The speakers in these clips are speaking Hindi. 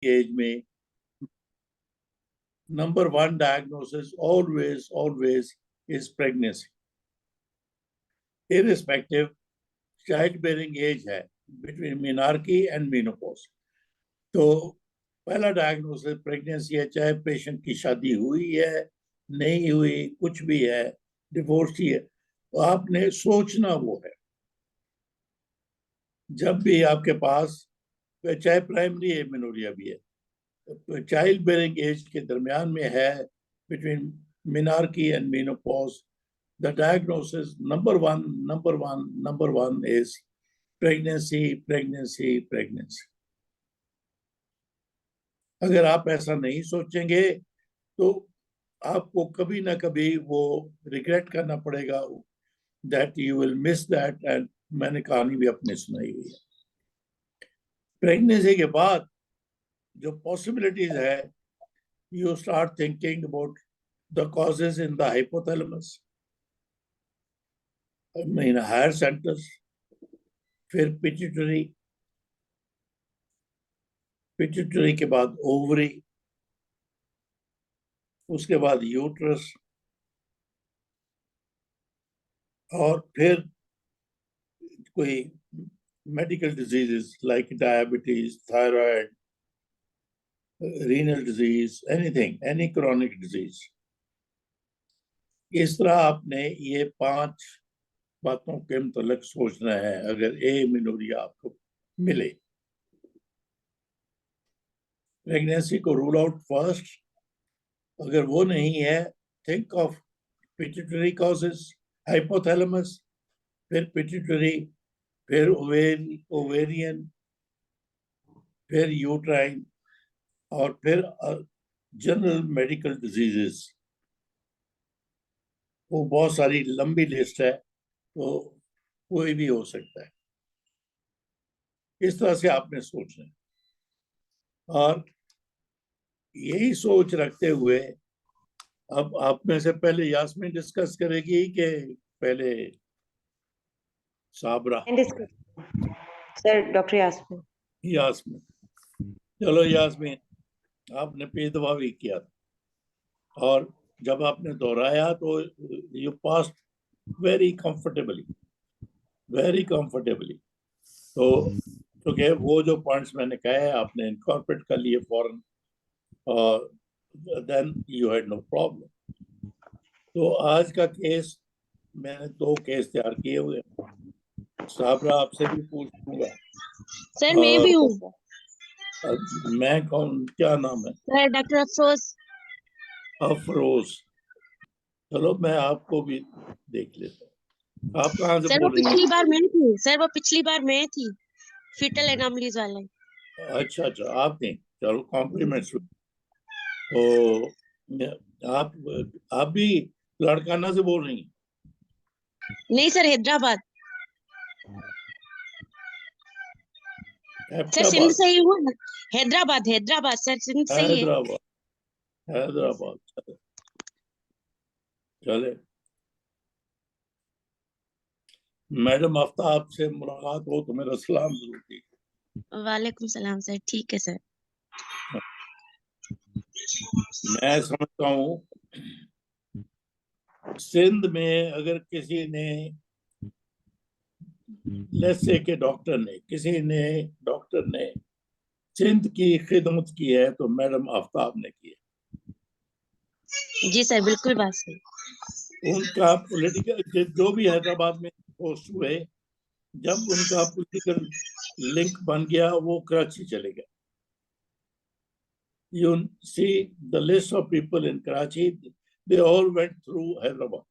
एज में number 1 diagnosis always is pregnancy, irrespective child bearing age है बिटवीन मेनार्की एंड मेनोपॉज। तो पहला डायग्नोसिस प्रेगनेंसी है, चाहे पेशेंट की शादी हुई है नहीं हुई, कुछ भी है, डिवोर्स ही है, तो आपने सोचना वो है। जब भी आपके पास चाहे प्राइमरी एमेनोरिया भी है, चाइल्ड बेयरिंग एज के दरमियान में है, between menarche and menopause, the diagnosis number one is pregnancy. अगर आप ऐसा नहीं सोचेंगे तो आपको कभी ना कभी वो रिग्रेट करना पड़ेगा that you will miss that, and मैंने कहानी भी अपनी सुनाई हुई है। प्रेगनेंसी के बाद जो पॉसिबिलिटीज है, you start thinking about the causes in the hypothalamus, in higher centers, फिर पिट्यूटरी के बाद ओवरी, उसके बाद यूट्रस, और फिर कोई medical diseases like diabetes, thyroid, renal disease, any chronic disease. इस तरह आपने ये 5 बातों के मुतल्लिक सोचना है अगर एमेनोरिया आपको मिले। प्रेगनेंसी को रूल आउट फर्स्ट, अगर वो नहीं है think of pituitary causes, hypothalamus, फिर पिट्यूटरी, फिर ओवेरियन, फिर यूट्राइन, और फिर जनरल मेडिकल डिजीजेस। वो बहुत सारी लंबी लिस्ट है, तो कोई भी हो सकता है। इस तरह से आपने सोचना है, और यही सोच रखते हुए अब आप में से पहले यास्मीन डिस्कस करेगी कि पहले साबरा? सर डॉक्टर यास्मीन, चलो यास्मीन, आपने पेशवा भी किया था, और जब आपने दोहराया तो यू पास्ड वेरी कंफर्टेबली। तो क्योंकि वो जो पॉइंट्स मैंने कहे आपने इनकॉर्पोरेट कर लिए फौरन, और then you had no problem. तो आज का केस, मैंने 2 केस तैयार किए हुए हैं। साबरा आपसे भी पूछूंगा। सर मैं भी हूँ। मैं कौन, क्या नाम है? Sir doctor Afroz. चलो मैं आपको भी देख लेता हूँ। आप कहाँ से सर? वो बोल रही हैं? पिछली बार मैं थी सर, वो पिछली बार मैं थी, फीटल एनोमलीज वाले। अच्छा, आप नहीं, चलो कॉम्प्लीमेंट्स। तो आप भी लड़काना से बोल रही हैं? नहीं सर, हैदराबाद। सर सिंध से ही हूँ। हैदराबाद सर, सिंध से ही है। हैदराबाद। चले, मैडम आफ्ताब से मुलाकात हो तो मेरा सलाम जरूर कीजिए। वालेकुम सलाम सर। ठीक है सर। मैं समझता हूँ सिंध में अगर किसी ने, लेट्स से के डॉक्टर ने सिंध की खिदमत की है तो मैडम आफ्ताब ने की है। जी सर, बिल्कुल बात सही। उनका पॉलिटिकल जो भी हैदराबाद में पोस्ट हुए, जब उनका पॉलिटिकल लिंक बन गया वो कराची चले गए। You see the list of people in Karachi, they all went through Hyderabad.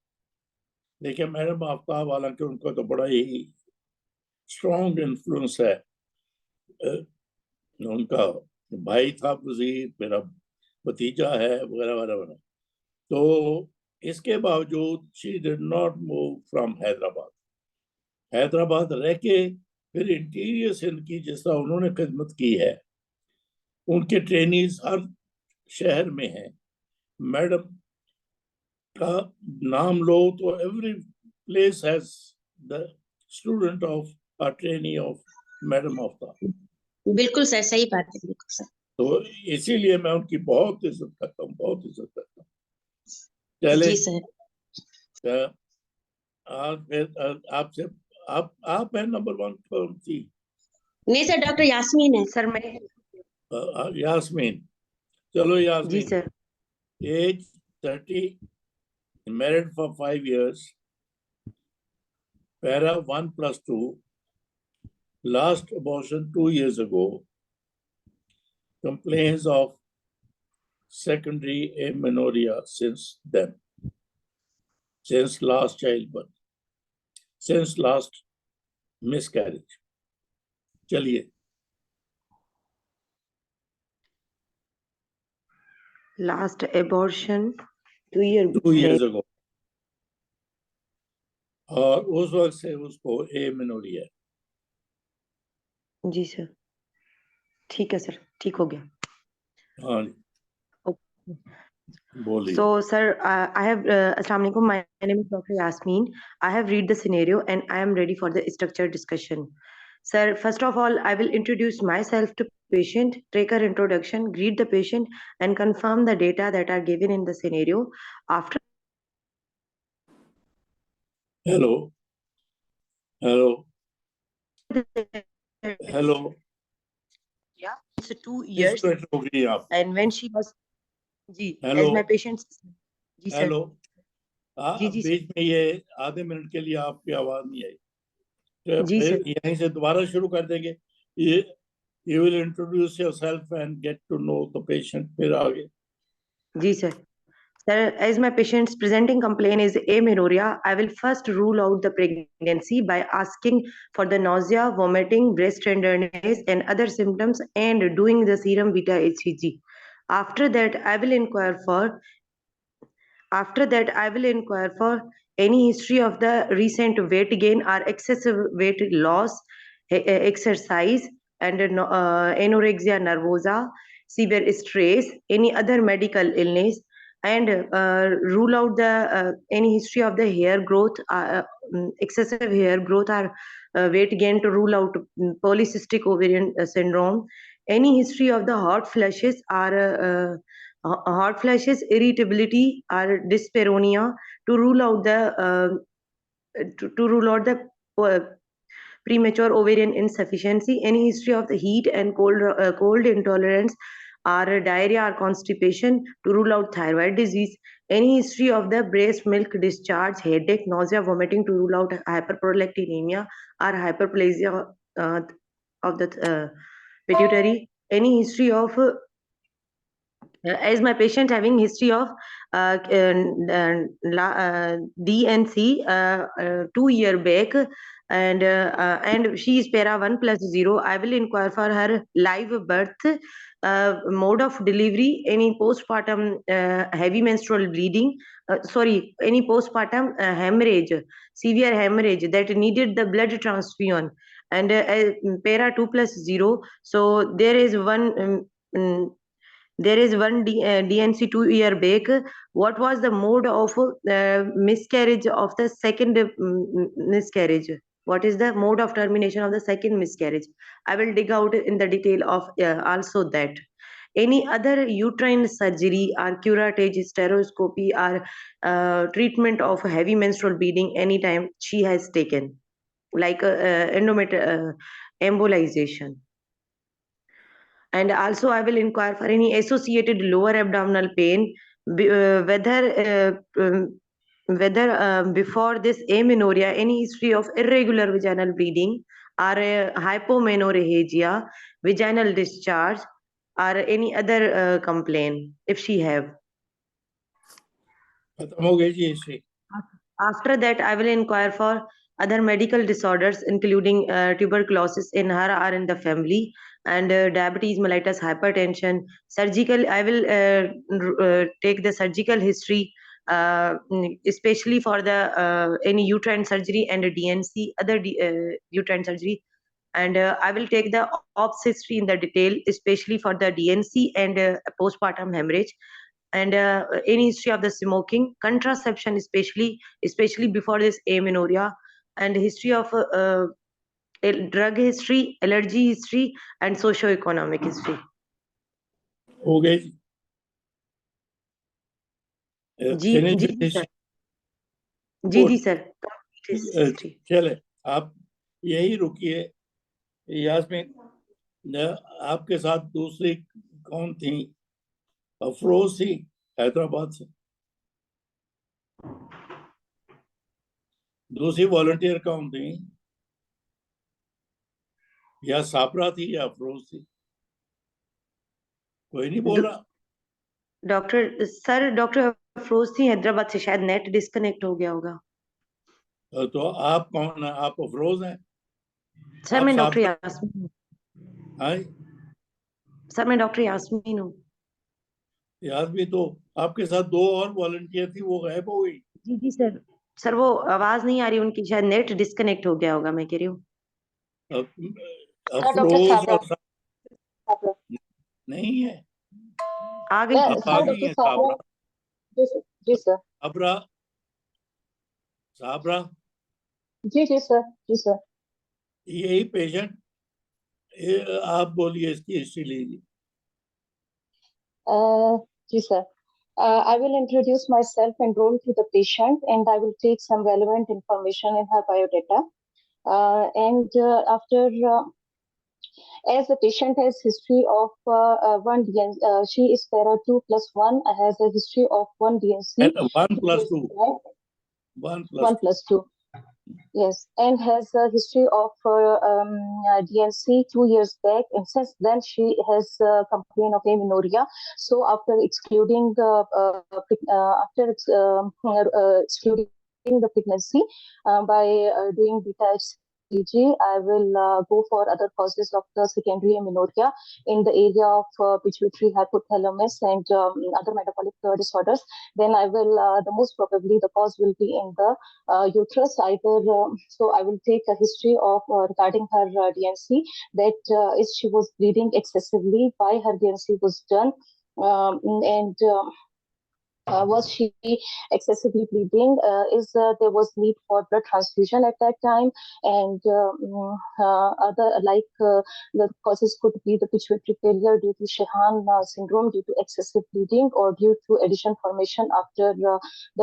देखिए मैडम आफ्ताब, हालांकि उनका तो बड़ा ही स्ट्रॉन्ग इन्फ्लुएंस है। उनका भाई था वजीर, मेरा भतीजा है, वगैरह वगैरह। तो इसके बावजूद she did not move from Hyderabad रह के फिर इंटीरियर सिंध की जिस तरह उन्होंने खिदमत की है, उनके ट्रेनीज हर शहर में हैं। मैडम का नाम लो तो every place has the student of a trainee of madam Aftab. बिल्कुल सर, सही बात है, बिल्कुल सर। तो इसीलिए मैं उनकी बहुत इज्जत करता हूँ, बहुत इज्जत करता हूँ। चले जी सर। आप फिर आपसे आप है नंबर 1 कौन थी? नहीं सर, डॉक्टर यास्मीन है। सर मैं यास्मीन। चलो जी Yasmeen, sir. Age 30, married for 5 years, para 1+2, last abortion 2 years ago, complains of secondary amenorrhea since then, since last childbirth, since last miscarriage. चलिए, लास्ट एबॉर्शन 2 years ago, और उस वक्त से उसको एमेनोरिया। जी सर, ठीक है सर, ठीक हो गया। हाँ जी, बोलिए। So, sir, I have Assalamu alaikum. My name is Dr. Yasmin. I have read the scenario and I am ready for the structured discussion. Sir, first of all, I will introduce myself to patient, take her introduction, greet the patient, and confirm the data that are given in the scenario. After hello hello the, hello, yeah, it's 2 किस years, पे हो गई आप? and when she was, जी, हेलो as my patient, जी sir, हेलो, जी जी sir, बीच में ये आधे मिनट के लिए आपकी आवाज नहीं आई, तो जी sir, फिर यहीं से दोबारा शुरू कर देंगे। ये you will introduce yourself and get to know the patient, फिर आगे। जी sir. Sir, as my patient's presenting complaint is amenorrhea, I will first rule out the pregnancy by asking for the nausea, vomiting, breast tenderness, and other symptoms, and doing the serum beta HCG. After that, I will inquire for After that, I will inquire for any history of the recent weight gain or excessive weight loss, exercise, and anorexia nervosa, severe stress, any other medical illness, and rule out the any history of the hair growth, excessive hair growth or weight gain, to rule out polycystic ovarian syndrome, any history of the hot flushes or hot flashes, irritability, or dyspareunia, to rule out the uh, premature ovarian insufficiency, any history of the heat and cold intolerance, or diarrhea or constipation, to rule out thyroid disease, any history of the breast milk discharge, headache, nausea, vomiting, to rule out hyperprolactinemia or hyperplasia of the pituitary, any history of as my patient having history of DNC 2 year back, and she is para 1+0, I will inquire for her live birth, mode of delivery, any postpartum heavy menstrual bleeding, sorry, any postpartum hemorrhage, severe hemorrhage that needed the blood transfusion, and para 2+0. So there is one DNC 2 year back. What was the mode of miscarriage of the second miscarriage? What is the mode of termination of the second miscarriage? I will dig out in the detail of also that. Any other uterine surgery or curettage, stereoscopy, or treatment of heavy menstrual bleeding anytime she has taken, like embolization. And also I will inquire for any associated lower abdominal pain, whether before this amenorrhea any history of irregular vaginal bleeding, or hypomenorrhagia, vaginal discharge, or any other complaint if she have. खत्म हो गई जी history. After that, I will inquire for other medical disorders, including tuberculosis in her or in the family, and diabetes mellitus, hypertension, surgical. I will take the surgical history, especially for the any uterine surgery and a DNC, other uterine surgery. And I will take the ops history in the detail, especially for the DNC and postpartum hemorrhage, and any history of the smoking, contraception, especially before this amenorrhea, and history of drug history, allergy history, and socio-economic history. हो गए जी? जी Finish जी with जी history? सर, जी जी Good. Sir, history. चले, आप यही रुकिए। यास्मीन, आपके साथ दूसरी कौन थी? अफरोज थी हैदराबाद से। दूसरी वॉलंटियर कौन थी? या साबरा थी या अफरोज थी? कोई नहीं बोल रहा। डॉक्टर अफरोज थी हैदराबाद से, शायद नेट डिस्कनेक्ट हो गया होगा। तो आप कौन है? आप अफरोज हैं? सर आप मैं डॉक्टर साबरा? यास्मीन हूँ। हाँ, सर मैं डॉक्टर यास्मीन हूँ। यास्मीन, तो आपके साथ दो और वॉलंटियर थी, वो गायब हो गई। जी जी सर, सर वो आवाज नहीं आ रही उनकी, शायद नेट डिस्कनेक्ट हो गया होगा, मैं कह रही हूँ। डॉक्टर अफरोज साबरा। और नहीं है। आ गई अब आ सर गई डॉक्टर है साबरा। साबरा। जी सर। जी सर। साबरा, साबरा, जी जी सर। जी सर। यही पेशेंट। आप बोलिए, इसकी हिस्ट्री लीजिए। जी sir. I will introduce myself and role to the patient, and I will take some relevant information in her biodata. And after as the patient has history of one DNC, she is para 2+1, has a history of one DNC. And 1+2, 1 1+2. plus 2. Yes, and has a history of DNC 2 years back, and since then she has complained of amenorrhea. So after excluding excluding the pregnancy by doing beta HCG, I will go for other causes of the secondary amenorrhea in the area of pituitary hypothalamus and other metabolic disorders. Then I will the most probably the cause will be in the uterus either. So I will take a history of regarding her DNC, that is she was bleeding excessively, why her DNC was done, and was she excessively bleeding? Is there was need for blood transfusion at that time? And other like the causes could be the pituitary failure due to Sheehan syndrome due to excessive bleeding or due to addition formation after the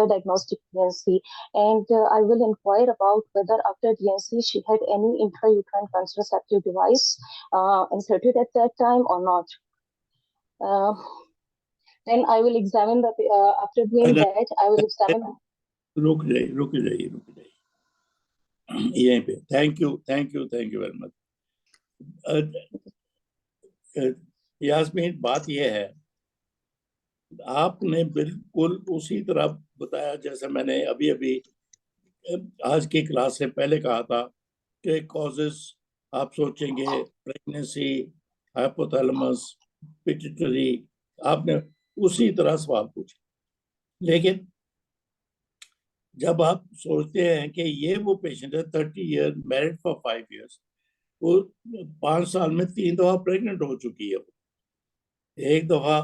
diagnostic DNC. And I will inquire about whether after DNC she had any intrauterine contraceptive device inserted at that time or not. Then I will examine the after doing that I will examine. रुक जाइए, रुक जाइए, रुक जाइए यहीं पे। Thank you, thank you, thank you very much. Yasmin, बात यह है, आपने बिल्कुल उसी तरह बताया जैसे मैंने अभी अभी आज की क्लास से पहले कहा था कि कॉजेस आप सोचेंगे प्रेगनेंसी, हाइपोथैलेमस, पिट्यूटरी। आपने उसी तरह सवाल पूछे, लेकिन जब आप सोचते हैं कि ये वो पेशेंट है 30 ईयर, मैरिड फॉर 5 ईयर्स, वो 5 साल में 3 दफा प्रेग्नेंट हो चुकी है। वो एक दफा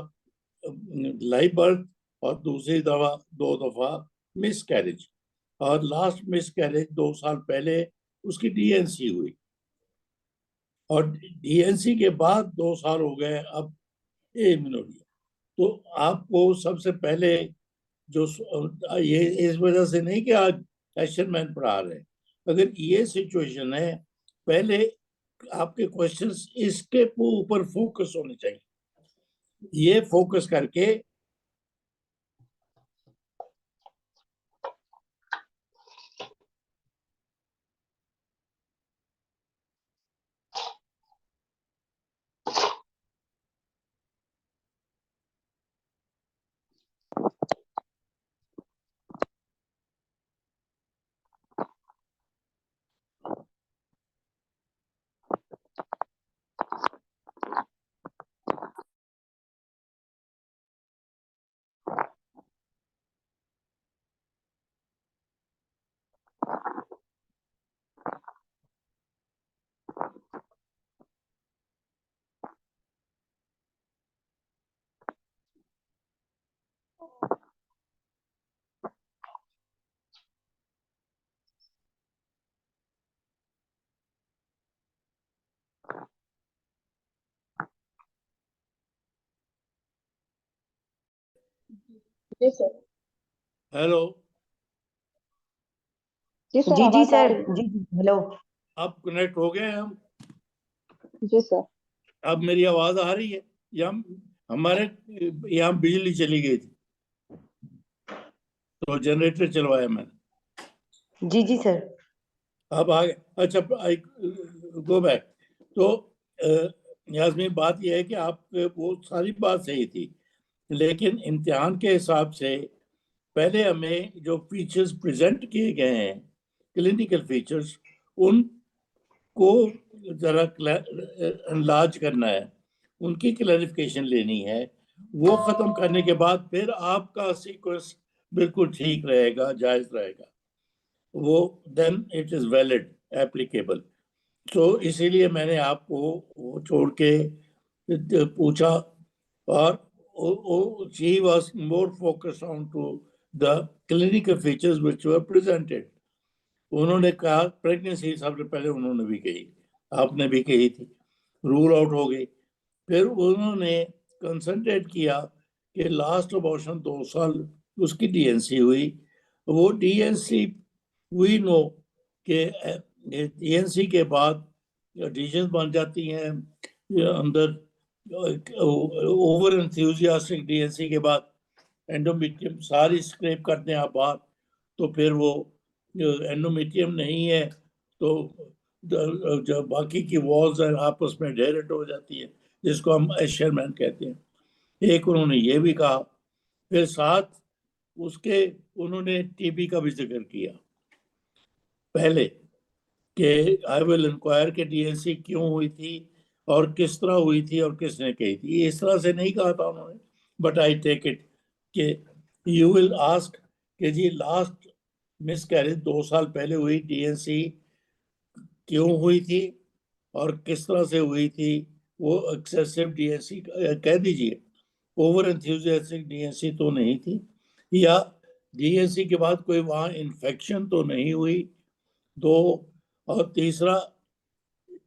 लाइव बर्थ और दूसरी दफा 2 दफा मिस कैरेज, और लास्ट मिस कैरेज 2 साल पहले उसकी डीएनसी हुई, और डीएनसी के बाद 2 साल हो गए अब एमिनोरिया। तो आपको सबसे पहले जो ये इस वजह से नहीं कि आज एशरमैन पढ़ा रहे हैं, अगर ये सिचुएशन है, पहले आपके क्वेश्चंस इसके ऊपर फोकस होने चाहिए। ये फोकस करके जी सर। हेलो, जी सर, जी जी आवाज आ सर, रही है। जी जी, हेलो। अब कनेक्ट हो गए हम। जी सर। अब मेरी आवाज आ रही है? या हमारे यहाँ बिजली चली गई थी तो जनरेटर चलवाया मैंने। जी जी सर। अब आ गए। अच्छा, गो बैक। तो यास्मीन, बात यह है कि आप वो सारी बात सही थी, लेकिन इम्तिहान के हिसाब से पहले हमें जो फीचर्स प्रेजेंट किए गए हैं, क्लिनिकल फीचर्स, उनको जरा एनलार्ज करना है, उनकी क्लैरिफिकेशन लेनी है। वो खत्म करने के बाद फिर आपका सीक्वेंस बिल्कुल ठीक रहेगा, जायज रहेगा, वो then it is valid, applicable. तो इसीलिए मैंने आपको वो छोड़ के पूछा, और she was more focused on to the clinical features which were presented. उन्होंने कहा प्रेगनेंसी सबसे पहले उन्होंने भी कही, आपने भी कही थी, रूल आउट हो गई। फिर उन्होंने कंसंट्रेट किया कि लास्ट अबॉर्शन 2 साल उसकी डीएनसी हुई। वो डीएनसी वी नो कि डीएनसी के बाद डिजीज बन जाती हैं अंदर। ओवर एंथ्यूजियास्टिक डीएनसी के बाद एंडोमेट्रियम सारी स्क्रैप करते हैं आप बाहर, तो फिर वो एंडोमेट्रियम नहीं है, तो जो बाकी की वॉल्स हैं आपस में डायरेक्ट हो जाती है, जिसको हम एशरमैन कहते हैं। एक उन्होंने ये भी कहा। फिर साथ उसके उन्होंने टीबी का भी जिक्र किया पहले, कि आई विल इंक्वायर के डीएनसी क्यों हुई थी और किस तरह हुई थी और किसने कही थी। इस तरह से नहीं कहा था उन्होंने, बट आई टेक इट कि यू विल आस्क कि जी लास्ट मिस कैरेज 2 साल पहले हुई, डीएनसी क्यों हुई थी और किस तरह से हुई थी। वो एक्सेसिव डीएनसी कह दीजिए, ओवर एंथ्यूजियास्टिक डीएनसी तो नहीं थी, या डीएनसी के बाद कोई वहाँ इन्फेक्शन तो नहीं हुई। दो, और तीसरा,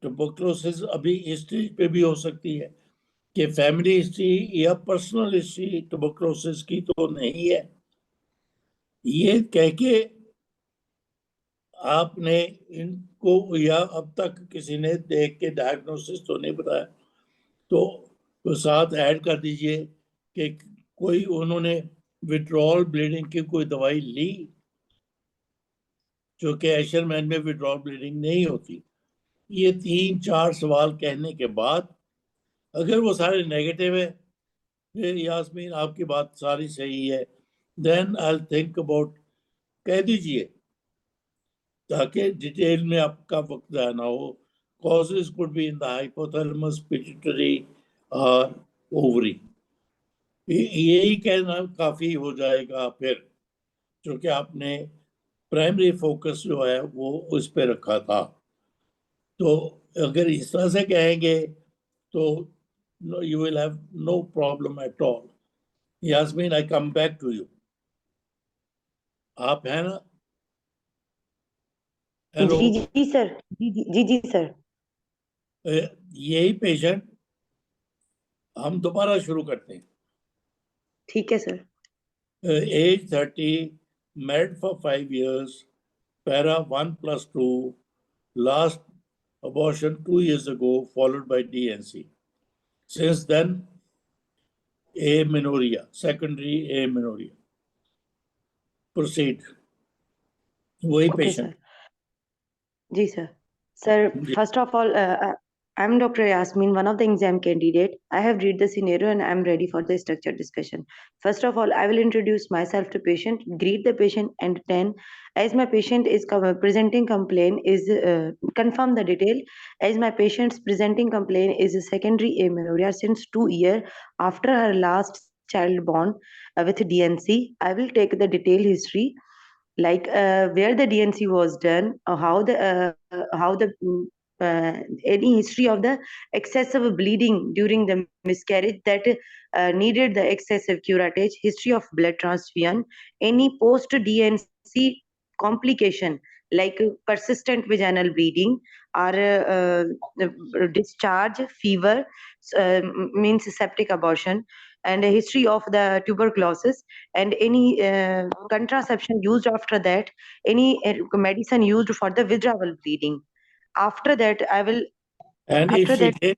ट्यूबरकुलोसिस अभी हिस्ट्री पे भी हो सकती है कि फैमिली हिस्ट्री या पर्सनल हिस्ट्री ट्यूबरकुलोसिस की तो नहीं है। ये कह के आपने इनको, या अब तक किसी ने देख के डायग्नोसिस तो नहीं बताया, तो साथ ऐड कर दीजिए कि कोई उन्होंने विड्रॉल ब्लीडिंग की कोई दवाई ली, जो कि एशरमैन में विड्रॉल ब्लीडिंग नहीं होती। ये 3-4 सवाल कहने के बाद अगर वो सारे नेगेटिव है, फिर यास्मीन आपकी बात सारी सही है, देन आई थिंक अबाउट, कह दीजिए, ताकि डिटेल में आपका वक्त जाया ना हो। Causes could be in the hypothalamus, pituitary और ओवरी। यही कहना काफी हो जाएगा फिर, क्योंकि आपने प्राइमरी फोकस जो है वो उस पर रखा था। तो अगर इस तरह से कहेंगे तो you will have no problem at all. Yasmin, I come back to you. आप है ना? हेलो। जी जी सर, जी जी जी जी सर। यही पेशेंट हम दोबारा शुरू करते हैं। ठीक है sir. Age 30, married for 5 years, para 1+2, last abortion 2 years ago, followed by DNC. Since then, amenorrhea, secondary amenorrhea. Proceed. वही okay patient. Sir. Ji sir. Sir, first of all, I'm Dr. Yasmin, one of the exam candidate. I have read the scenario and I'm ready for the structured discussion. First of all, I will introduce myself to patient, greet the patient, and then, as my patient is presenting complaint, is confirm the detail. As my patient's presenting complaint is a secondary amenorrhea since 2 years after her last child born with DNC. I will take the detailed history like where the DNC was done, or how the any history of the excessive bleeding during the miscarriage that needed the excessive curettage, history of blood transfusion, any post DNC complication like persistent vaginal bleeding or discharge, fever, means septic abortion, and a history of the tuberculosis, and any contraception used after that, any medicine used for the withdrawal bleeding. After that, I will. And After if she that, did,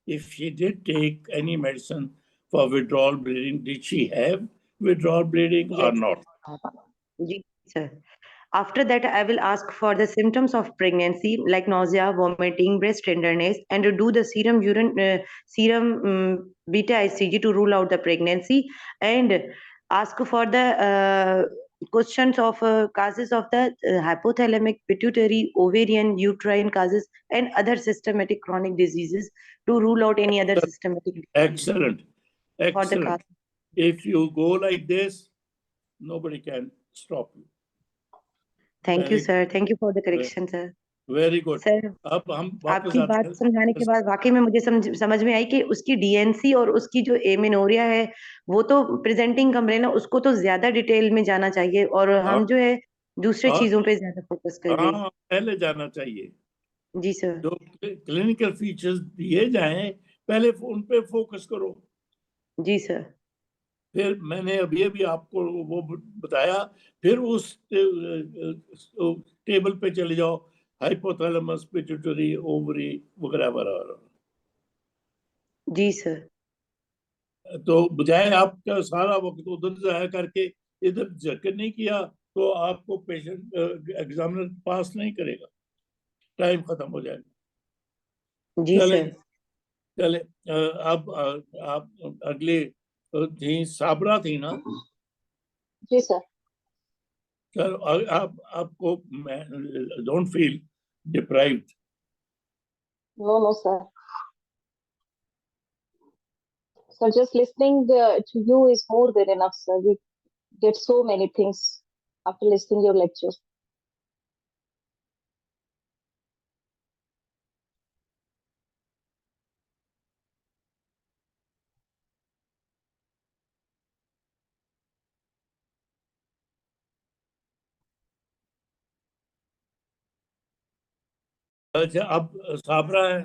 if she did take any medicine for withdrawal bleeding, did she have withdrawal bleeding or yes, not? ji, sir. After that, I will ask for the symptoms of pregnancy like nausea, vomiting, breast tenderness, and to do the serum beta HCG to rule out the pregnancy, and ask for the questions of causes of the hypothalamic, pituitary, ovarian, uterine causes, and other systematic chronic diseases to rule out any other systematic disease Excellent. for the cause. Excellent. If you go like this, nobody can stop you. Thank you, Very, sir. Thank you for the correction, sir. very good. Sir, अब हम वापस आपकी आते बात हैं समझाने के बाद वाकई में मुझे समझ में आई कि उसकी डीएनसी और उसकी जो एमिनोरिया है, वो तो प्रेजेंटिंग कंप्लेन है, उसको तो ज्यादा डिटेल में जाना चाहिए, और हम जो है दूसरे हाँ, चीजों पे ज्यादा फोकस करिए। हाँ, पहले जाना चाहिए। जी सर। जो क्लिनिकल फीचर्स दिए जाएं, पहले उन पे फोकस करो। जी सर। फिर मैंने अभी अभी आपको वो बताया, फिर उस टेबल पे चले जाओ, हाइपोथैलेमस, पिट्यूटरी, ओवरी वगैरह वगैरह। जी सर। तो बजाय आपका सारा वक्त उधर जाया करके इधर जिक्र नहीं किया, तो आपको पेशेंट एग्जामिनर पास नहीं करेगा, टाइम खत्म हो जाएगा। जी चले सर। चले अब आप अगले थी साबरा थी ना? जी सर। सर आपको don't feel deprived? No, no, sir. So just listening to you is more than enough, sir. We get so many things after listening your lectures. अच्छा, अब साबरा है।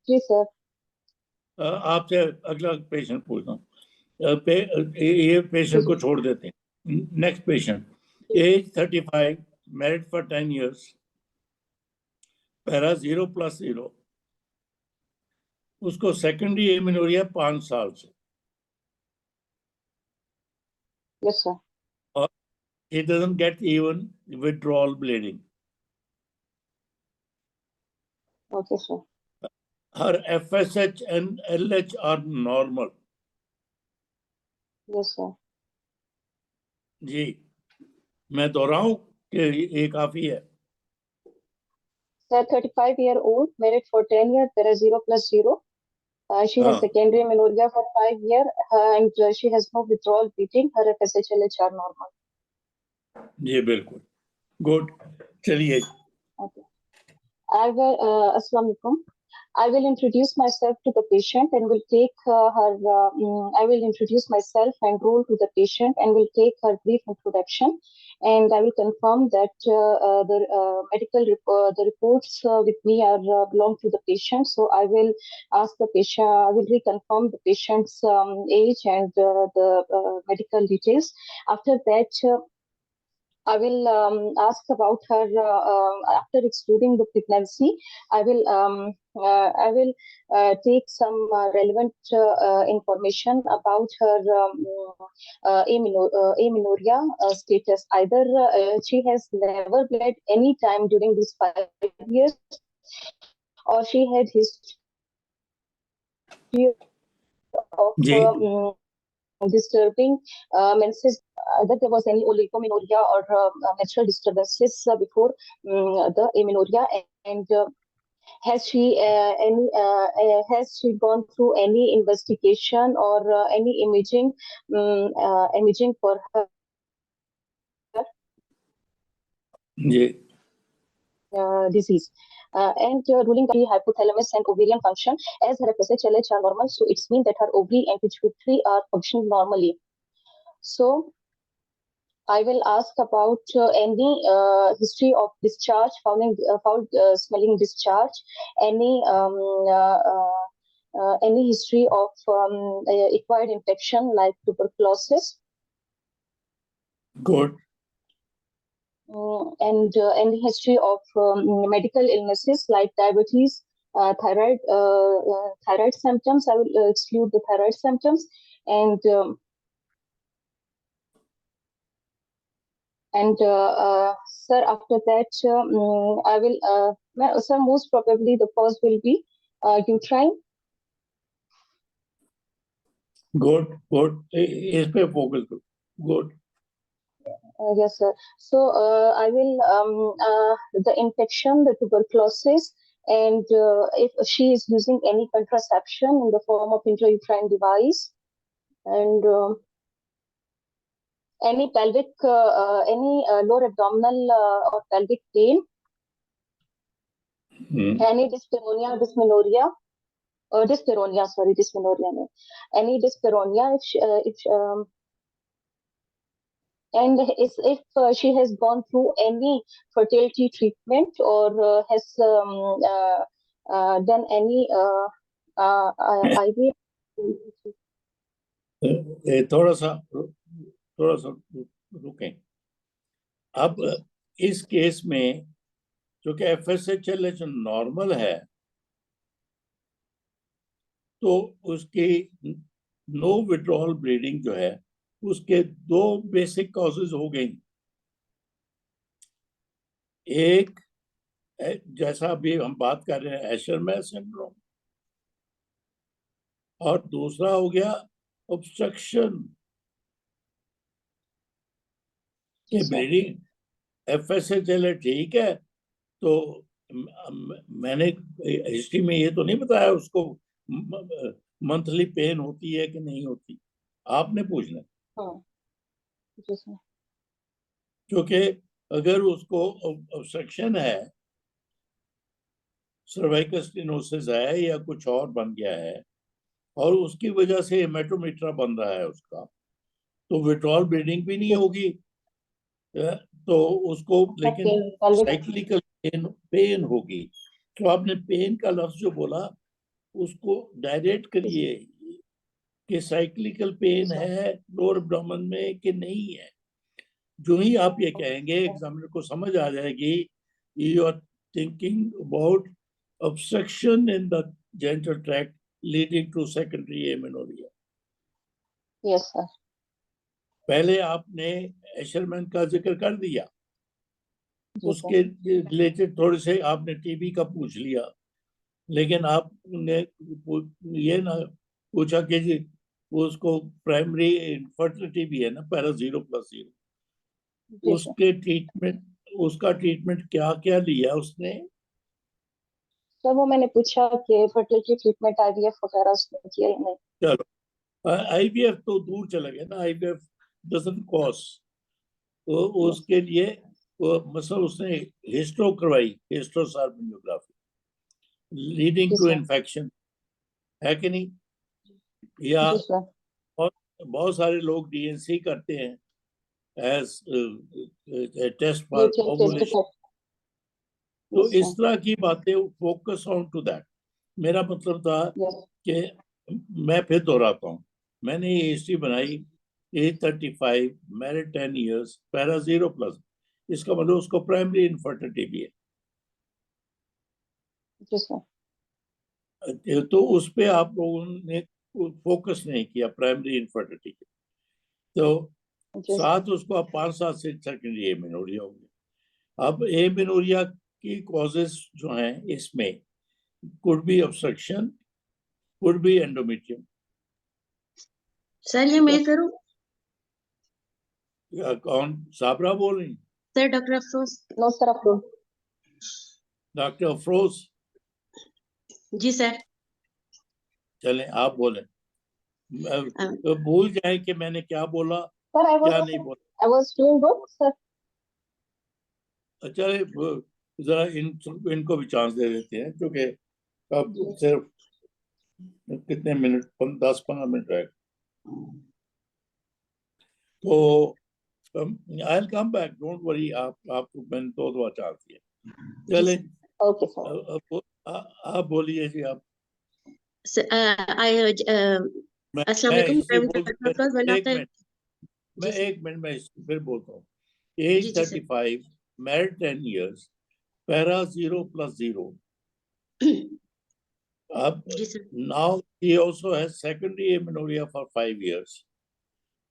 जी सर। आपसे अगला पेशेंट पूछता हूँ। ये पेशेंट को छोड़ देते हैं। Next patient, age 35, married for 10 years, para 0+0, उसको सेकेंडरी एमिनोरिया 5 साल से, Yes, sir. और he doesn't get even withdrawal bleeding. Okay, sir. Her FSH and LH are normal. Yes, sir. जी, मैं दोहराऊं कि ये काफी है? Sir, 35-year-old, married for 10 years, there is 0+0. She has हाँ secondary amenorrhea for 5 years, and she has no withdrawal bleeding. Her FSH/LH are normal. जी, बिल्कुल गुड। चलिए, Okay. Assalamu alaikum. I will introduce myself to the patient and will take I will introduce myself and role to the patient and will take her brief introduction. And I will confirm that the the reports with me are belong to the patient. So I will ask the patient, I will reconfirm the patient's age and the medical details. After that, I will ask about her after excluding the pregnancy. I will take some relevant information about her amenorrhea status. Either she has never bled any time during these 5 years, or she had history of ji, disturbing menses, that there was any oligomenorrhea or menstrual disturbances before the amenorrhea, and has she gone through any investigation or any imaging for her ji, disease? And ruling the hypothalamus and ovarian function, as her FSH/LH are normal, so it's mean that her ovary and pituitary are functioning normally. So I will ask about any history of discharge, foul smelling discharge, any any history of acquired infection like tuberculosis. Good. And any history of medical illnesses like diabetes, thyroid symptoms. I will exclude the thyroid symptoms. And sir, after that, I will, sir, most probably the cause will be uterine. Good. Good. इस पे focus करो. Good. Yes, sir. So I will the infection, the tuberculosis, and if she is using any contraception in the form of intrauterine device, and any pelvic, any lower abdominal or pelvic pain, any dysmenorrhea, sorry, dysmenorrhea, no. Any dysmenorrhea, and if she has gone through any fertility treatment or has done any IVF. थोड़ा सा रुकें. अब इस केस में जो कि FSHL नॉर्मल है, तो उसकी नो विड्रॉल ब्लीडिंग जो है उसके दो बेसिक कॉजेज हो गई. एक जैसा अभी हम बात कर रहे हैं एशरमैन सिंड्रोम, और दूसरा हो गया ऑब्स्ट्रक्शन के ब्लीडिंग. FSHL ठीक है, तो मैंने हिस्ट्री में ये तो नहीं बताया उसको मंथली पेन होती है कि नहीं होती, आपने पूछना. क्योंकि अगर उसको ऑब्स्ट्रक्शन है, सर्वाइकल स्टेनोसिस है या कुछ और बन गया है और उसकी वजह से हेमेटोमीट्रा बन रहा है उसका, तो विड्रॉल ब्लीडिंग भी नहीं होगी. तो उसको लेकिन साइक्लिकल पेन होगी. तो आपने पेन का लफ्ज जो बोला उसको डायरेक्ट करिए कि साइक्लिकल पेन है लोअर एब्डोमेन में कि नहीं है. जो ही आप ये कहेंगे एग्जामिनर को समझ आ जाएगी you are thinking about obstruction in the genital tract leading to secondary amenorrhea. Yes, sir. पहले आपने एशरमैन का जिक्र कर दिया, उसके रिलेटेड थोड़े से आपने टीबी का पूछ लिया, लेकिन आपने ये ना पूछा कि जी उसको प्राइमरी इनफर्टिलिटी भी है ना, पैरा 0+0. उसका ट्रीटमेंट क्या क्या लिया उसने? सर वो मैंने पूछा कि फर्टिलिटी ट्रीटमेंट IVF वगैरह उसने किया या नहीं. चलो IVF तो दूर चला गया ना, IVF डजंट कॉस्ट. तो उसके लिए मतलब उसने हिस्ट्रो करवाई, हिस्ट्रोसार्पिंगोग्राफी लीडिंग टू इन्फेक्शन, है कि नहीं? या बहुत सारे लोग DNC करते हैं एज टेस्ट फॉर ओवुलेशन. तो इस तरह की बातें फोकस ऑन टू दैट. मेरा मतलब था कि मैं फिर दोहराता हूँ, मैंने ये हिस्ट्री बनाई एज 35, मैरिड 10 years, पैरा 0+. इसका मतलब उसको प्राइमरी इनफर्टिलिटी भी है. तो उस पे आप लोगों ने फोकस नहीं किया प्राइमरी इनफर्टिलिटी के. तो साथ उसको अब 5 साल से सेकेंडरी एमेनोरिया हो गया. अब एमेनोरिया की कॉजेस जो हैं इसमें could be obstruction, could be endometrium. Sir ये मैं करूं? कौन साबरा बोल रही? Sir doctor Afroz. No sir, Afroz. Doctor Afroz. जी सर. चलें आप बोलें. तो भूल जाए कि मैंने क्या बोला, क्या नहीं बोला. I was doing good, sir. अच्छा जरा इनको भी चांस दे देते हैं, क्योंकि अब सिर्फ कितने मिनट, 10-15 मिनट रह. तो I will come back, don't worry. आपको मैंने 2 दफा चांस दिया. चले ओके सर. आप बोलिए जी. आप अस्सलाम मैं वालेकुम, इससे I'm बोल Dr. Prof, one of एक the मिनट मैं जी सर, एक मिनट में इससे फिर बोलता हूँ. जी एज जी sir 35, married 10 years, para 0+0. Up, जी सर. now he also has secondary amenorrhea for 5 years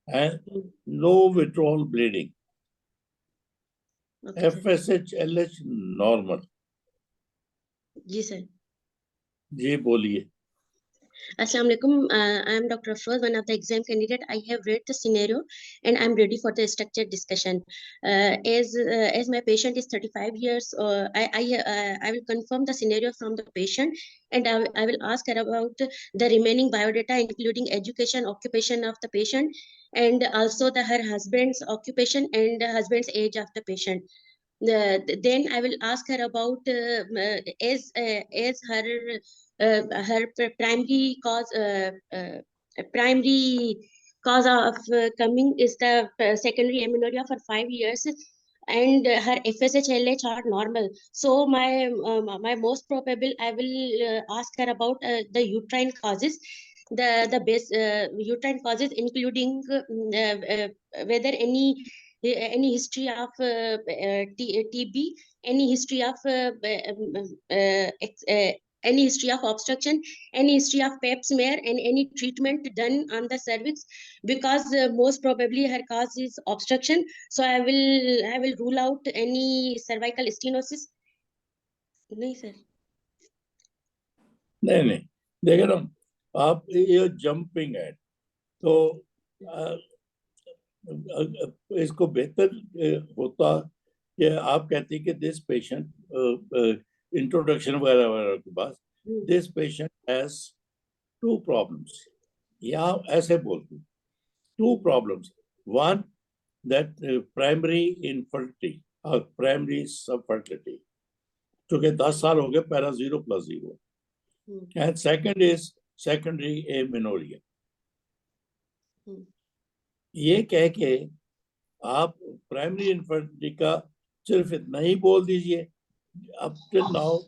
and हम्म, no withdrawal bleeding. Okay sir. FSH LH normal. जी सर. जी बोलिए. Assalamu alaikum. I am Dr. Prof, one of the exam candidate. I have read the scenario and I'm ready for the structured discussion. As my patient is 35 years, I will confirm the scenario from the patient and I will ask her about the remaining biodata, including education, occupation of the patient, and also her husband's occupation and husband's age of the patient. Then I will ask her about as her primary cause of coming is the secondary amenorrhea for 5 years, and her FSH/LH are normal. So my most probable I will ask her about the uterine causes. The base uterine causes including whether any history of TB, any history of any history of obstruction, any history of pap smear, and any treatment done on the cervix, because most probably her cause is obstruction. So I will rule out any cervical stenosis. नहीं sir. नहीं देखे ना आप ये जंपिंग है तो इसको बेहतर होता कि आप कहती कि दिस पेशेंट इंट्रोडक्शन वगैरह वगैरह के बाद दिस पेशेंट हैज 2 प्रॉब्लम्स या ऐसे बोलती 2 problems. One, that primary infertility or primary subfertility, क्योंकि 10 साल हो गए para 0+0. And second is secondary amenorrhea. ये कह के आप प्राइमरी इन्फर्टिलिटी का सिर्फ इतना ही बोल दीजिए. Up till now,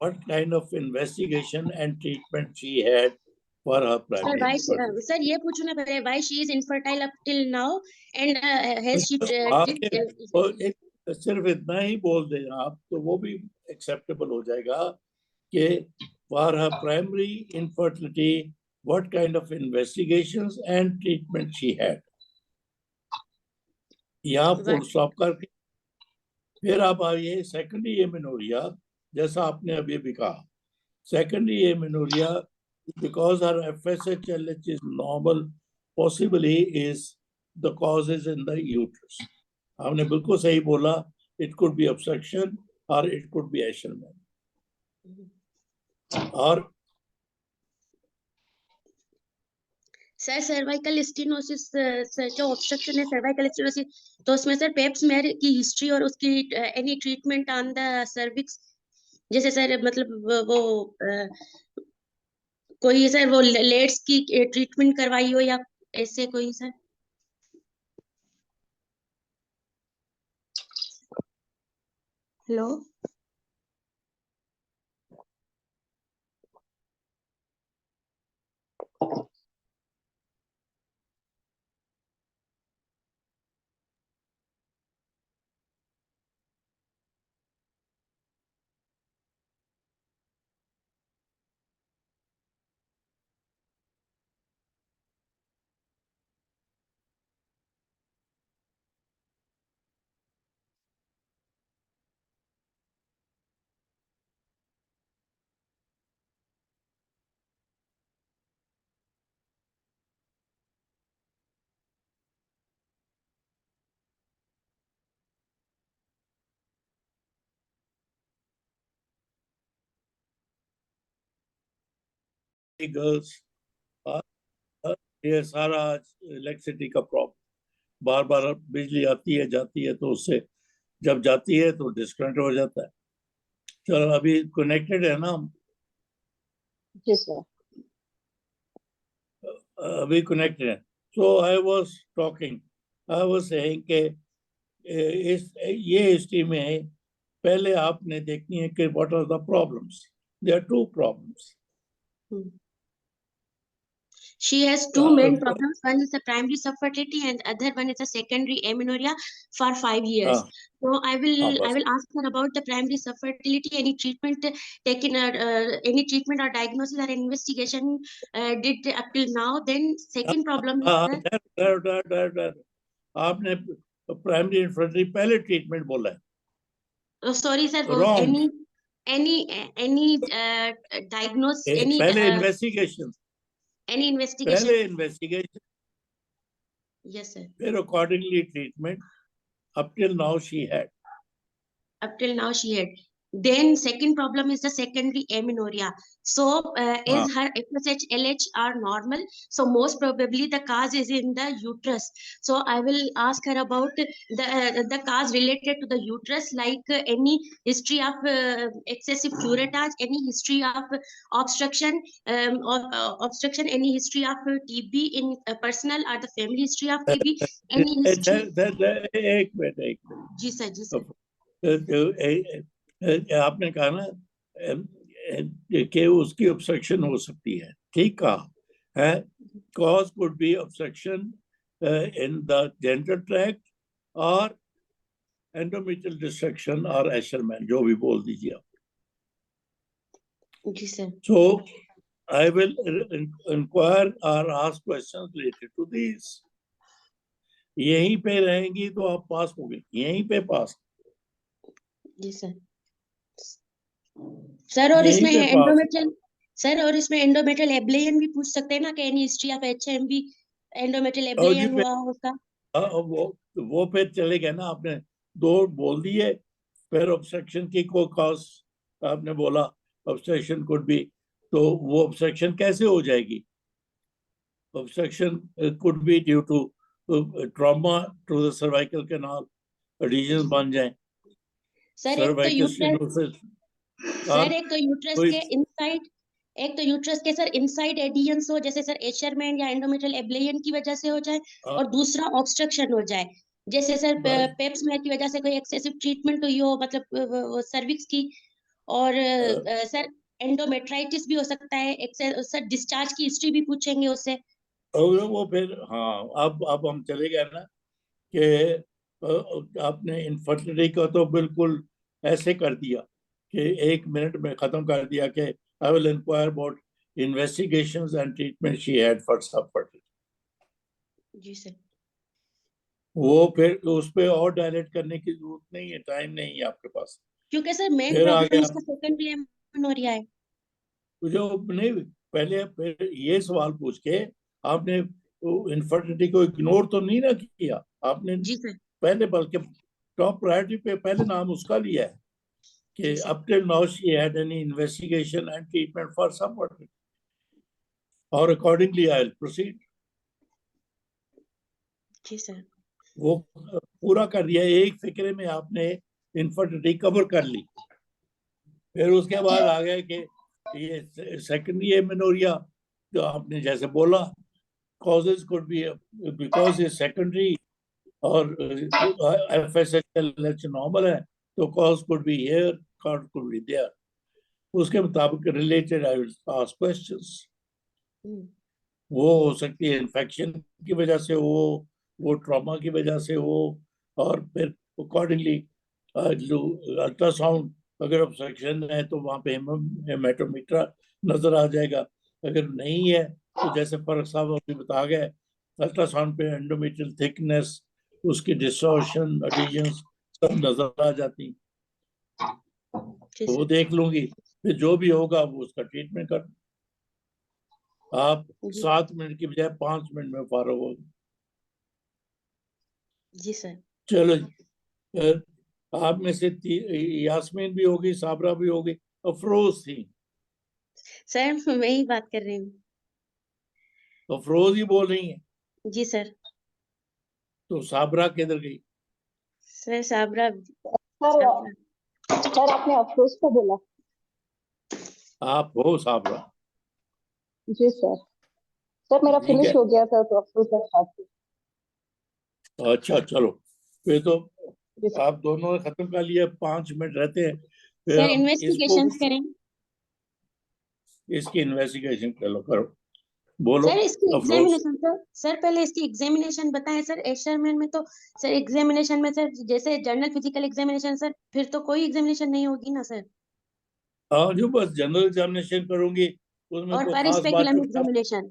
what kind of investigation and treatment she had for her Sir, primary infertility? sir, ये पूछो ना पहले, why she is infertile up till now and has she आगे तो एक सिर्फ इतना ही बोल दें आप तो वो भी एक्सेप्टेबल हो जाएगा कि for her primary infertility, what kind of investigations and treatment she had. यहाँ फुल स्टॉप करके फिर आप आइए सेकेंडरी एमेनोरिया. जैसा आपने अभी भी कहा, secondary amenorrhea because her FSH/LH is normal, possibly is the causes in the uterus. आपने बिल्कुल सही बोला. It could be obstruction or it could be Asherman. और सर सर्वाइकल स्टेनोसिस जो ऑब्स्ट्रक्शन है सर्वाइकल स्टेनोसिस, तो उसमें सर पेप स्मेयर की हिस्ट्री और उसकी any treatment on the cervix, जैसे सर मतलब वो कोई सर वो लेट्स की ट्रीटमेंट करवाई हो या ऐसे कोई सर. हेलो. गर्ल्स ये सारा इलेक्ट्रिसिटी का प्रॉब्लम, बार बार बिजली आती है जाती है तो उससे जब जाती है तो डिस्कनेक्ट हो जाता है. चलो अभी कनेक्टेड है ना हम. जी सर. अभी कनेक्टेड है. So I was talking, I was saying कि इस ये हिस्ट्री में पहले आपने देखनी है कि what are the problems. There are 2 problems. She has two main problems. One is the primary subfertility and other one is the secondary amenorrhea for 5 years. So I will ask her about the primary subfertility. Any treatment taken, any treatment or diagnosis or investigation did up till now. Then second problem is आपने प्राइमरी इन्फर्टिलिटी पहले ट्रीटमेंट बोला है. Sorry sir, Wrong. any diagnose, any पहले इन्वेस्टिगेशन, any investigation. पहले इन्वेस्टिगेशन, yes sir, फिर accordingly treatment. up till now she had. Then second problem is the secondary amenorrhea. So as her FSH, LH are normal, so most probably the cause is in the uterus. So I will ask her about the cause related to the uterus, like any history of excessive curettage, any history of obstruction, any history of TB in personal or the family history of TB, any history. एक मिनट. जी सर. आपने कहा ना कि उसकी ऑब्स्ट्रक्शन हो सकती है. ठीक कहा है. Cause could be obstruction in the genital tract और एंडोमेट्रियल डिस्ट्रक्शन और एशरमैन, जो भी बोल दीजिए आप. जी sir. So I will inquire or ask questions related to these. यहीं पे रहेंगी तो आप पास हो गए. यहीं पे पास. जी सर. सर और इसमें एंडोमेट्रियल, सर और इसमें एंडोमेट्रियल एब्लेशन भी पूछ सकते हैं ना, कि any history of HMV endometrial ablation हुआ हो उसका. वो फिर चलेगा ना. आपने दो बोल दिए, फिर ऑब्स्ट्रक्शन की कोई कॉज आपने बोला, ऑब्स्ट्रक्शन कुड बी, तो वो ऑब्स्ट्रक्शन कैसे हो जाएगी? Obstruction could be due to trauma to the cervical canal, reason बन जाए. सर एक तो यूट्रस, सर एक तो यूट्रस के इनसाइड, एक तो यूट्रस के सर इनसाइड एडियंस हो, जैसे सर एशरमैन या एंडोमेट्रियल एब्लेशन की वजह से हो जाए, और दूसरा ऑब्स्ट्रक्शन हो जाए, जैसे सर पेप्समेयर की वजह से कोई एक्सेसिव ट्रीटमेंट हुई हो, मतलब सर्विक्स की, और सर एंडोमेट्राइटिस भी हो सकता है. सर डिस्चार्ज की हिस्ट्री भी पूछेंगे उससे. और वो फिर अब हम चले गए ना कि आपने इनफर्टिलिटी को तो बिल्कुल ऐसे कर दिया कि 1 मिनट में खत्म कर दिया कि I will inquire about investigations and treatment she had for subfertility. जी सर. वो फिर उस पे और डायरेक्ट करने की जरूरत नहीं है, टाइम नहीं है आपके पास, क्योंकि सर मेन प्रॉब्लम इसका सेकेंडरी एमेनोरिया है. जो नहीं, पहले फिर ये सवाल पूछ के आपने इनफर्टिलिटी को इग्नोर तो नहीं ना किया आपने. जी सर. पहले बल्कि टॉप प्रायोरिटी पे पहले नाम उसका लिया है कि up till now she had any investigation and treatment for subfertility, और accordingly I will proceed. जी सर. वो पूरा कर दिया. एक फिक्रे में आपने इनफर्टिलिटी कवर कर ली. फिर उसके बाद आ गए कि ये सेकेंडरी एमेनोरिया, जो आपने जैसे बोला, causes could be because it's secondary और FSH नॉर्मल है, तो cause could be here, cause could be there. उसके मुताबिक related I will ask questions. वो हो सकती है इन्फेक्शन की वजह से हो, वो ट्रॉमा की वजह से हो, और फिर अकॉर्डिंगली अल्ट्रासाउंड अगर ऑब्स्ट्रक्शन है तो वहाँ पे हेमेटोमीटर नजर आ जाएगा. अगर नहीं है तो जैसे फर्क साहब अभी बता गए, अल्ट्रासाउंड पे एंडोमेट्रियल थिकनेस, उसकी डिस्टॉर्शन, एडिशंस सब नजर आ जाती. तो वो देख लूंगी, फिर जो भी होगा वो उसका ट्रीटमेंट कर. आप 7 मिनट की बजाय 5 मिनट में फारग हो. जी सर. चलो जी. आप में से यास्मीन भी होगी, साबरा भी होगी, अफरोज थी. सर मैं ही बात कर रही हूँ. अफरोज ही बोल रही हैं. जी सर. तो साबरा किधर गई? सर साबरा, सर आपने अफरोज को बोला. आप हो साबरा? जी सर. सर मेरा फिनिश हो गया था तो अफरोज का साथ. अच्छा चलो, फिर तो आप दोनों ने खत्म कर लिया. 5 मिनट रहते हैं. सर इन्वेस्टिगेशन करें. इसकी इन्वेस्टिगेशन करो. बोलो। सर इसकी अफरोज, एग्जामिनेशन सर पहले इसकी एग्जामिनेशन बताएं सर। एशरमैन में तो सर एग्जामिनेशन में सर जैसे जनरल फिजिकल एग्जामिनेशन सर, फिर तो कोई एग्जामिनेशन नहीं होगी ना सर। हाँ जो बस जनरल एग्जामिनेशन करूंगी उसमें और कोई पर खास बात, स्पेकुलम चूंकि एग्जामिनेशन।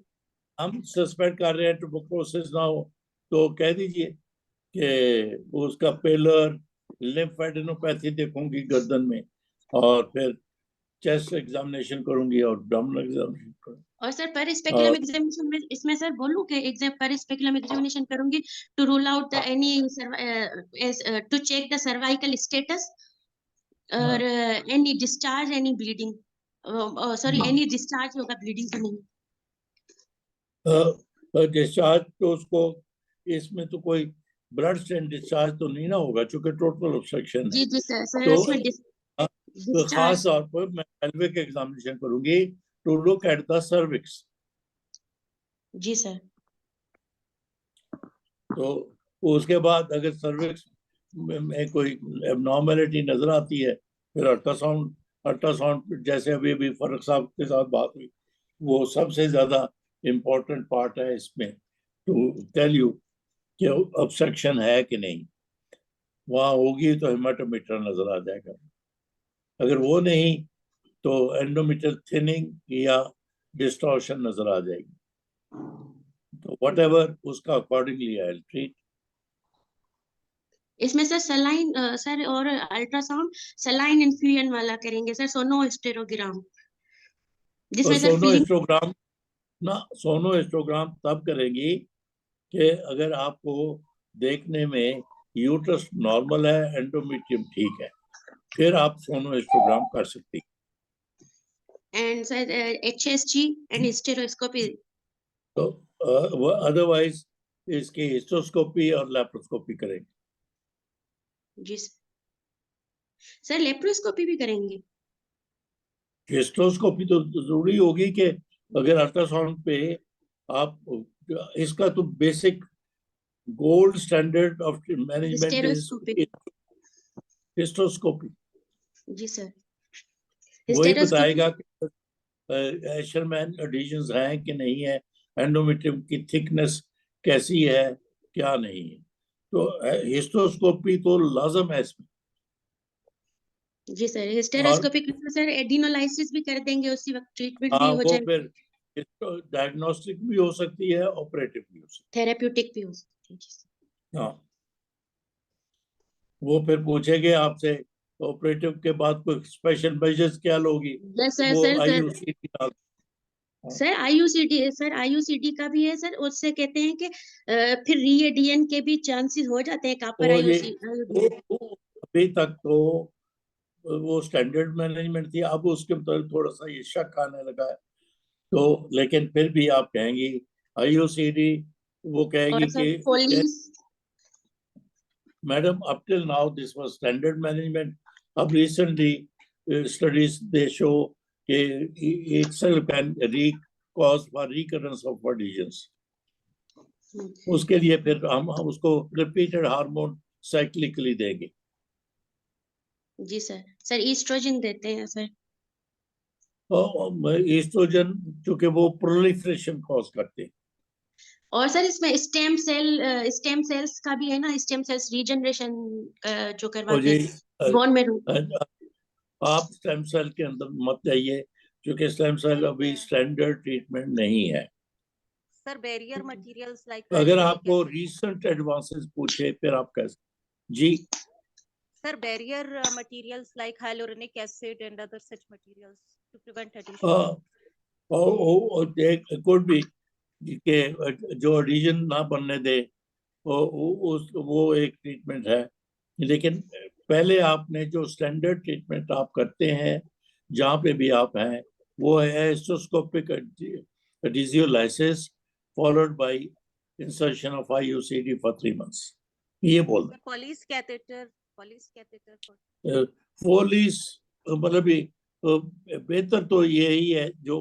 हम सस्पेक्ट कर रहे हैं ट्यूबरकुलोसिस ना हो तो कह दीजिए कि उसका पेलर लिम्फेडेनोपैथी देखूंगी गर्दन में, और फिर चेस्ट एग्जामिनेशन करूंगी और abdominal एग्जामिनेशन करूंगी। और सर पर स्पेकुलम और एग्जामिनेशन में इसमें सर बोलूं कि एग्जाम पर स्पेकुलम एग्जामिनेशन करूंगी to rule out the any to check the cervical status और any discharge any bleeding, sorry any discharge होगा, ब्लीडिंग तो नहीं। डिस्चार्ज तो उसको, इसमें तो कोई ब्लड स्टेन डिस्चार्ज तो नहीं ना होगा क्योंकि टोटल ऑब्स्ट्रक्शन है। जी जी सर, सर तो उसमें तो खास डिस्चार्ज। तौर पर मैं पेल्विक एग्जामिनेशन करूंगी to look at the cervix. जी सर। तो उसके बाद अगर सर्विक्स में कोई एबनॉर्मेलिटी नजर आती है फिर अल्ट्रासाउंड, अल्ट्रासाउंड जैसे अभी अभी फर्क साहब के साथ बात हुई, वो सबसे ज्यादा इम्पोर्टेंट पार्ट है इसमें टू टेल यू कि ऑब्स्ट्रक्शन है कि नहीं। वहां होगी तो हेमाटोमीटर नजर आ जाएगा, अगर वो नहीं तो एंडोमीटर थिनिंग या डिस्टॉर्शन नजर आ जाएगी। तो वट एवर उसका अकॉर्डिंगली आई ट्रीट। इसमें सर सलाइन सर और अल्ट्रासाउंड सलाइन इन्फ्यूजन वाला करेंगे सर, सोनोस्टेरोग्राम और जिसमें सर सोनो फीलिंग। हिस्टोग्राम ना, सोनो हिस्टोग्राम तब करेंगी कि अगर आपको देखने में यूट्रस नॉर्मल है, एंडोमेट्रियम ठीक है, फिर आप सोनो हिस्टोग्राम कर सकती एंड सर HSG एंड स्टेरोस्कोपी। तो अदरवाइज इसकी हिस्टोस्कोपी और लेप्रोस्कोपी करेंगे। जी सर लेप्रोस्कोपी भी करेंगे। हिस्टोस्कोपी तो जरूरी होगी कि अगर अल्ट्रासाउंड पे आप, इसका तो basic gold standard of management is hysteroscopy. Hysteroscopy. जी सर। वही स्टेरोस्कोपी। बताएगा कि एशरमैन एडिशंस हैं कि नहीं है, एंडोमेट्रियम की थिकनेस कैसी है, क्या नहीं है। तो हिस्टोस्कोपी तो लाजम है इसमें। जी सर और स्टेरोस्कोपी सर एडिनोलाइसिस भी कर देंगे, उसी वक्त ट्रीटमेंट भी हाँ हो वो जाएगा। फिर डायग्नोस्टिक भी हो सकती है, ऑपरेटिव भी हो सकती थेरेप्यूटिक भी हो सकती है। जी सर। है। हाँ वो फिर पूछेंगे आपसे ऑपरेटिव के बाद कोई स्पेशल मेजर्स क्या लोगी, यस सर, वो सर सर आईयूसी की डाल। हाँ, सर आईयूसीडी का भी है सर, उससे कहते हैं कि फिर रीएडीएन के भी चांसेस हो जाते हैं कापर तो ये आईयूडी। अभी तक तो वो स्टैंडर्ड मैनेजमेंट थी, अब उसके मतलब थोड़ा सा ये शक आने लगा है। तो लेकिन फिर भी आप कहेंगी आईयूसीडी, वो और कहेगी सर कि Foley's. Madam up till now this was standard management, अब रिसेंटली स्टडीज दे शो कि itself can re cause for recurrence of conditions। उसके लिए फिर हम उसको रिपीटेड हार्मोन साइक्लिकली देंगे। जी सर, सर ईस्ट्रोजन देते हैं सर। तो ईस्ट्रोजन चूंकि वो प्रोलिफरेशन कॉज करते हैं। और सर इसमें स्टेम सेल्स का भी है ना, स्टेम सेल्स रीजनरेशन जो और करवाते ये हैं बोन में। आप स्टेम सेल के अंदर मत जाइए क्योंकि स्टेम सेल अभी स्टैंडर्ड ट्रीटमेंट नहीं है। सर बैरियर मटेरियल्स लाइक अगर हाइलोरिक आपको एसिड। रीसेंट एडवांसेस पूछे फिर आप कैसे। जी sir barrier materials like hyaluronic acid and other such materials to prevent adhesion. Could भी कि जो एडिशन ना बनने दे, वो एक ट्रीटमेंट है। लेकिन पहले आपने जो स्टैंडर्ड ट्रीटमेंट आप करते हैं जहाँ पे भी आप हैं वो है hysteroscopic adhesiolysis followed by insertion of IUCD for 3 months, ये बोल सर पॉलिस कैथेटर फोलिस मतलब बेहतर तो यही है जो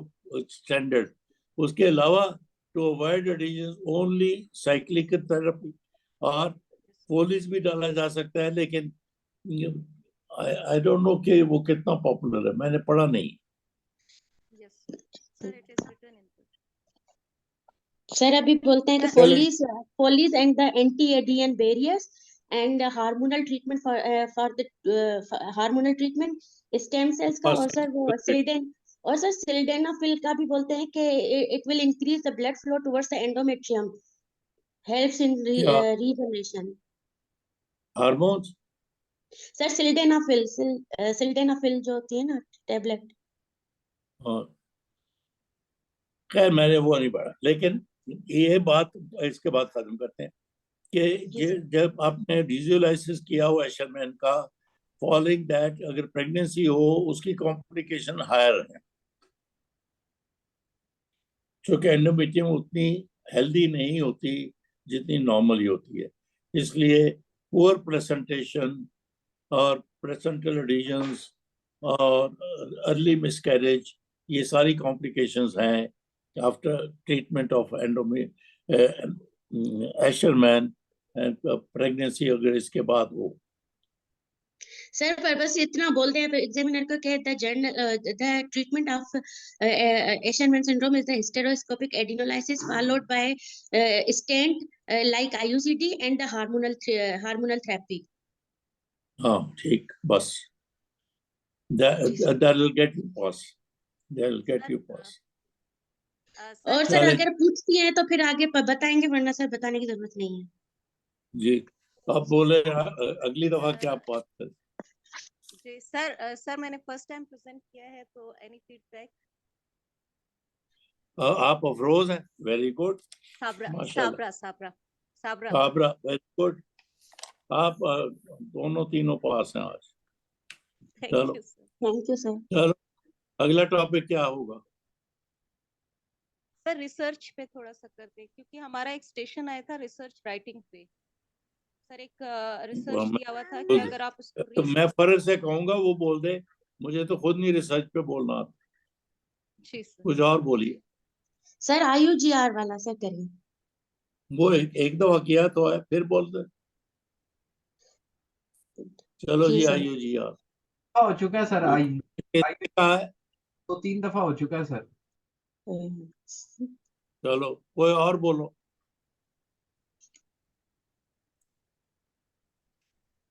स्टैंडर्ड। उसके अलावा to avoid addition only cyclic therapy और फोलिस भी डाला जा सकता है, लेकिन आई डोंट नो कि वो कितना पॉपुलर है, मैंने पढ़ा नहीं। Yes sir it is written in sir अभी बोलते हैं कि चलो Foley's and the anti adhesion barriers and hormonal treatment for the hormonal treatment stem cells का, और सर वो सिल्डेनाफिल का भी बोलते हैं कि it will increase the blood flow towards the endometrium, helps in क्या रीजनरेशन। हार्मोन्स? सर सिल्डेनाफिल जो होती है ना टेबलेट। हाँ, खैर मैंने वो नहीं पढ़ा, लेकिन ये बात इसके बाद खत्म करते हैं कि जी सर। जब आपने विजुअलाइसिस किया हो एशरमैन का, फॉलोइंग दैट अगर प्रेगनेंसी हो उसकी कॉम्प्लिकेशन हायर है, क्योंकि एंडोमेट्रियम उतनी हेल्दी नहीं होती जितनी नॉर्मली होती है। इसलिए पुअर प्रेजेंटेशन और प्लेसेंटल एडिशंस और अर्ली मिसकैरेज, ये सारी कॉम्प्लिकेशंस हैं after treatment of Asherman pregnancy, अगर इसके बाद हो। सर पर बस इतना बोल दें तो एग्जामिनर को कहे the treatment of Asherman syndrome is the hysteroscopic adhesiolysis followed by stent like IUCD and the hormonal therapy. हाँ ठीक, बस that will get you pass, that will get you pass। और सर चले अगर पूछती हैं तो फिर आगे बताएंगे, वरना सर बताने की जरूरत नहीं है। जी, अब बोले अगली दफा क्या बात करें? जी सर, सर मैंने फर्स्ट टाइम प्रेजेंट किया है, तो एनी फीडबैक? आप अफरोज हैं, वेरी गुड, साबरा माशाल्लाह। साबरा साबरा। Kabra, very good. आप दोनों तीनों पास हैं आज। थैंक चलो you sir. Thank you sir. चलो, अगला टॉपिक क्या होगा? सर रिसर्च पे थोड़ा सा करते हैं, क्योंकि हमारा एक स्टेशन आया था रिसर्च राइटिंग पे। सर एक रिसर्च दिया हुआ था कि अगर आप उसको तो मैं फर्ज से कहूंगा वो बोल दे, मुझे तो खुद नहीं रिसर्च पे बोलना आता। जी सर। कुछ और बोलिए। सर आईयूजीआर वाला सर करिए। वो एक दफा किया तो है, फिर बोल दे। चलो जी जी, सर। आइयो जी यार। हो चुका है सर। आई कहा है? 2-3 दफा हो चुका है सर। चलो कोई और बोलो।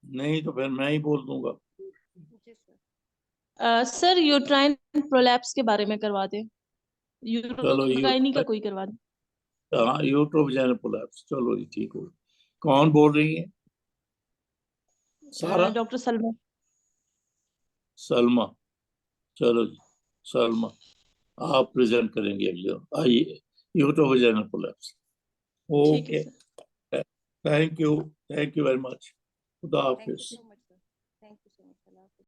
नहीं तो फिर मैं ही बोल दूंगा। जी सर। सर यूट्राइन प्रोलैप्स के बारे में करवा दें, चलो यूरोगाइनी का कोई करवा दें। हाँ, यूट्रोवैजाइनल प्रोलैप्स, चलो जी ठीक हो। कौन बोल रही है? सारा? डॉक्टर सलमा। सलमा, चलो जी सलमा, आप प्रेजेंट करेंगे अगले। आइए, यूट्रोवैजाइनल प्रोलैप्स। ठीक है okay, sir. Thank you very much. खुदा थैंक यू हाफिज। So much.